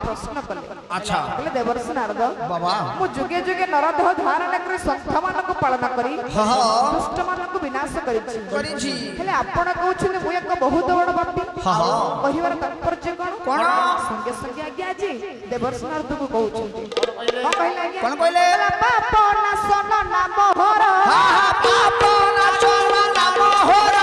प्रश्न कले अच्छा कहले देवर्षि नारद बाबा मु जुगे जुगे नरदेह धारण कर संत मानक पालन करी दुष्ट मानक विनाश करिछि हेले आपण कहउछन मु एक बहुत बड़ पापी कहिवार तात्पर्य कोन संगे संगे आज्ञा जी देवर्षि नारद को कहउछन कोन कहले आज्ञा कोन कहले पाप नाशन नाम हर पाप नाशन नाम हर